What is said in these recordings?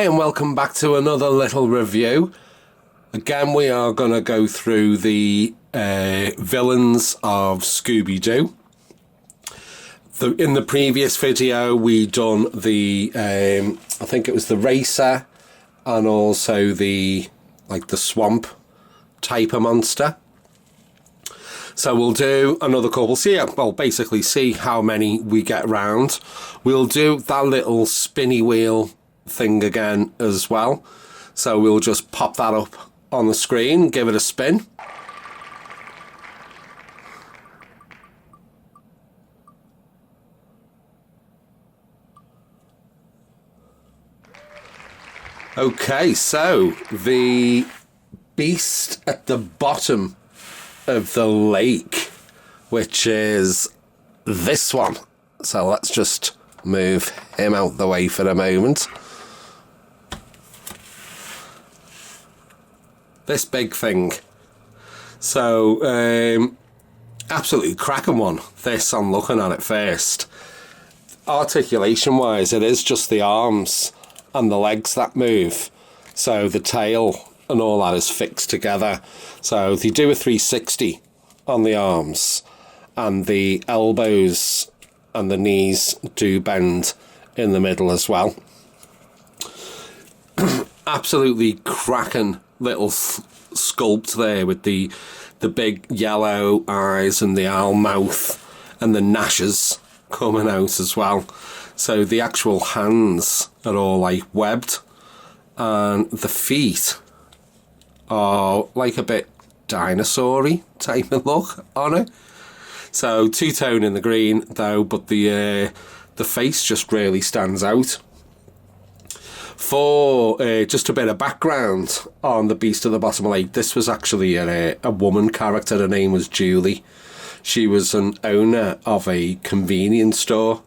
Hi and welcome back to another little review. Again, we are going to go through the villains of Scooby-Doo. In the previous video, we done the, I think it was the racer and also the swamp type of monster. So we'll do another couple, basically see how many we get round. We'll do that little spinny wheel thing again as well. So we'll just pop that up on the screen, give it a spin. Okay, so the beast at the bottom of the lake, which is this one. So let's just move him out the way for a moment. This big thing. So, absolutely cracking one. This, I'm looking at it first. Articulation-wise, it is just the arms and the legs that move. So the tail and all that is fixed together. So they do a 360 on the arms, and the elbows and the knees do bend in the middle as well. Absolutely cracking little sculpt there with the big yellow eyes and the owl mouth and the gnashes coming out as well. So the actual hands are all like webbed, and the feet are like a bit dinosaur-y type of look on it. So two-tone in the green though, but the face just really stands out. For just a bit of background on the Beast of the Bottom Lake, this was actually a woman character. Her name was Julie. She was an owner of a convenience store,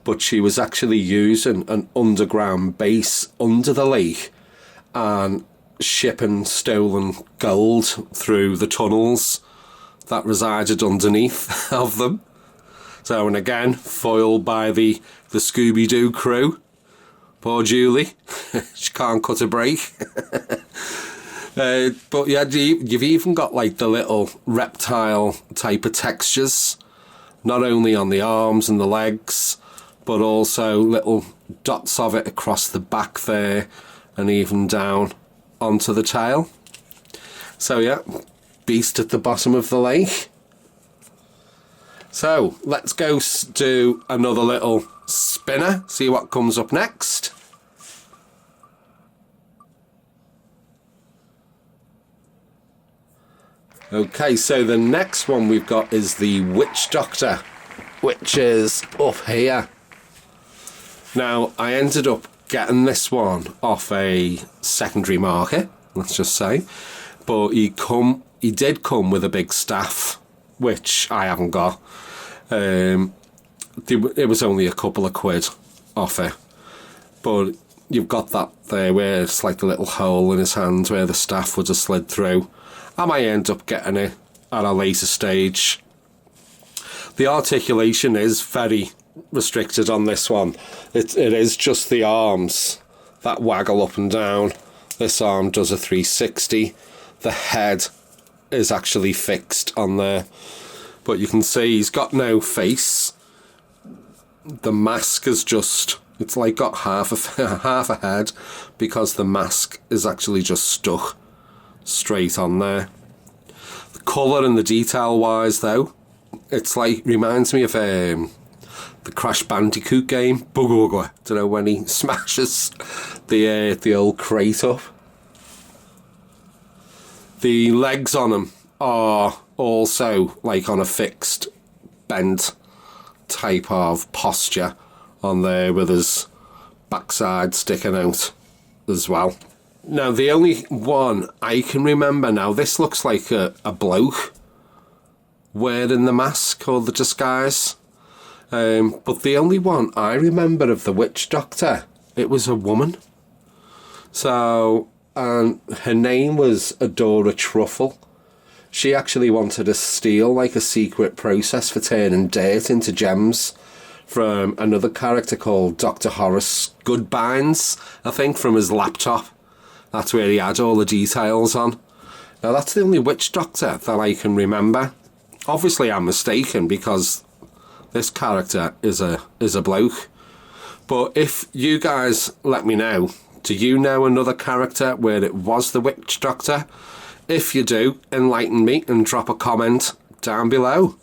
but she was actually using an underground base under the lake and shipping stolen gold through the tunnels that resided underneath of them. So, and again, foiled by the Scooby-Doo crew. Poor Julie, she can't cut a break. But yeah, you've even got like the little reptile type of textures, not only on the arms and the legs, but also little dots of it across the back there and even down onto the tail. So yeah, beast at the bottom of the lake. So let's go do another little spinner, see what comes up next. Okay, so the next one we've got is the Witch Doctor, which is up here. Now, I ended up getting this one off a secondary market, let's just say, but he did come with a big staff, which I haven't got. It was only a couple of quid off it, but you've got that there where it's like the little hole in his hand where the staff would have slid through. I might end up getting it at a later stage. The articulation is very restricted on this one. It is just the arms that waggle up and down. This arm does a 360. The head is actually fixed on there, but you can see he's got no face. The mask is just, it's like got half a head, because the mask is actually just stuck straight on there. The colour and the detail wise though, it's like, reminds me of the Crash Bandicoot game, Booga Wooga, don't know, when he smashes the old crate up. The legs on him are also like on a fixed bent type of posture on there, with his backside sticking out as well. Now the only one I can remember now, this looks like a bloke wearing the mask or the disguise, but the only one I remember of the Witch Doctor, it was a woman. So, and her name was Adora Truffle. She actually wanted to steal like a secret process for turning dirt into gems from another character called Dr. Horace Goodbines, I think, from his laptop. That's where he had all the details on. Now, that's the only witch doctor that I can remember. Obviously, I'm mistaken because this character is a bloke. But if you guys let me know, do you know another character where it was the witch doctor? If you do, enlighten me and drop a comment down below.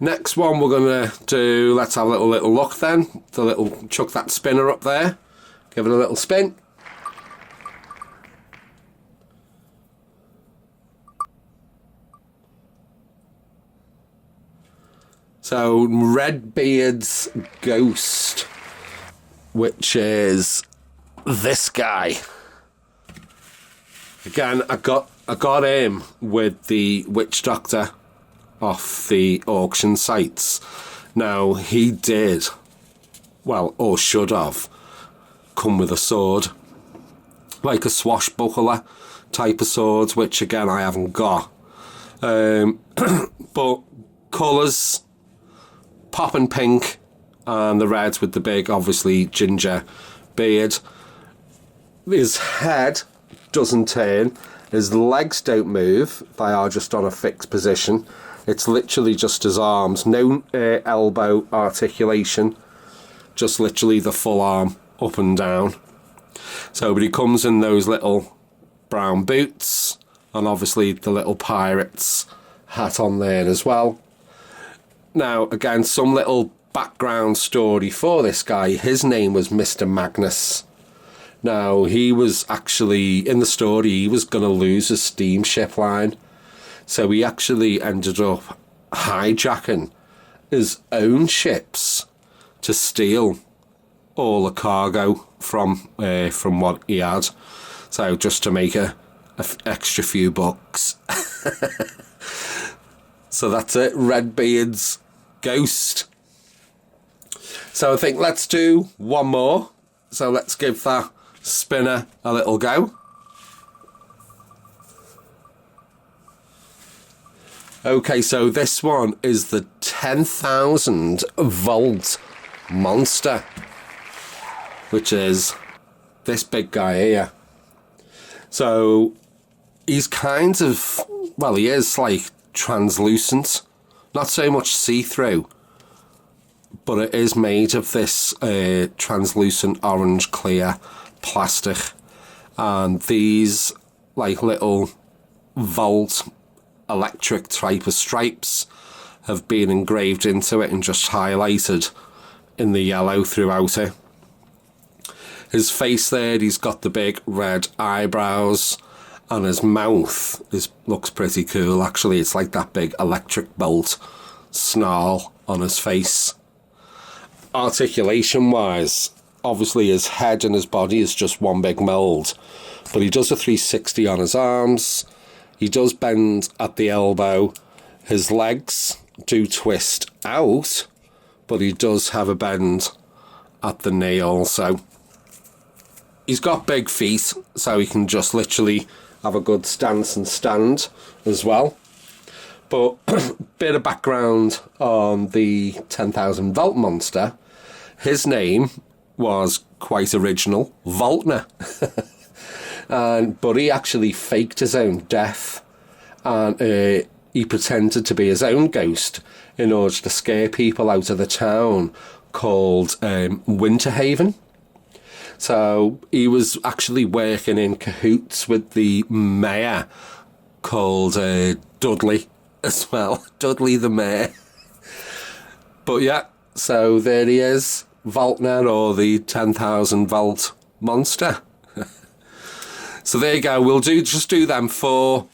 Next one we're going to do, let's have a little look then. Chuck that spinner up there. Give it a little spin. So, Redbeard's ghost, which is this guy. Again, I got him with the witch doctor off the auction sites. Now, he did, well, or should have, come with a sword. Like a swashbuckler type of sword, which again I haven't got. But colours, popping pink, and the red with the big, obviously, ginger beard. His head doesn't turn. His legs don't move. They are just on a fixed position. It's literally just his arms. No elbow articulation. Just literally the full arm up and down. So, but he comes in those little brown boots. And obviously the little pirate's hat on there as well. Now, again, some little background story for this guy. His name was Mr. Magnus. Now, he was actually, in the story, he was going to lose his steamship line. So he actually ended up hijacking his own ships to steal all the cargo from what he had. So just to make a extra few bucks. So that's it, Redbeard's ghost. So I think let's do one more. So let's give that spinner a little go. Okay, so this one is the 10,000 volt monster, which is this big guy here. So he's kind of, well, he is like translucent, not so much see-through, but it is made of this translucent orange clear plastic, and these like little volt electric type of stripes have been engraved into it and just highlighted in the yellow throughout it. His face there, he's got the big red eyebrows, and his mouth looks pretty cool actually. It's like that big electric bolt snarl on his face. Articulation wise, obviously his head and his body is just one big mould, but he does a 360 on his arms. He does bend at the elbow. His legs do twist out, but he does have a bend at the knee also. He's got big feet, so he can just literally have a good stance and stand as well. But bit of background on the 10,000 volt monster. His name was quite original, Voltner. But he actually faked his own death, and he pretended to be his own ghost in order to scare people out of the town called Winterhaven. So he was actually working in cahoots with the mayor called Dudley as well. Dudley the mayor. But yeah, so there he is, Voltner, or the 10,000 volt monster. So there you go, we'll just do them four.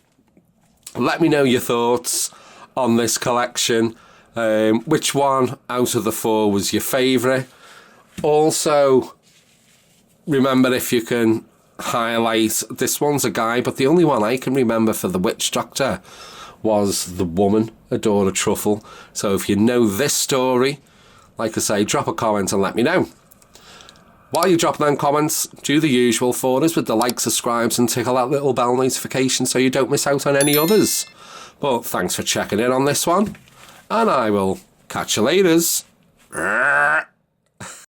Let me know your thoughts on this collection. Which one out of the four was your favourite? Also, remember, if you can highlight, this one's a guy, but the only one I can remember for the witch doctor was the woman, Adora Truffle. So if you know this story, like I say, drop a comment and let me know. While you're dropping them comments, do the usual for us with the like, subscribes, and tickle that little bell notification so you don't miss out on any others. But thanks for checking in on this one, and I will catch you later. Arrgh.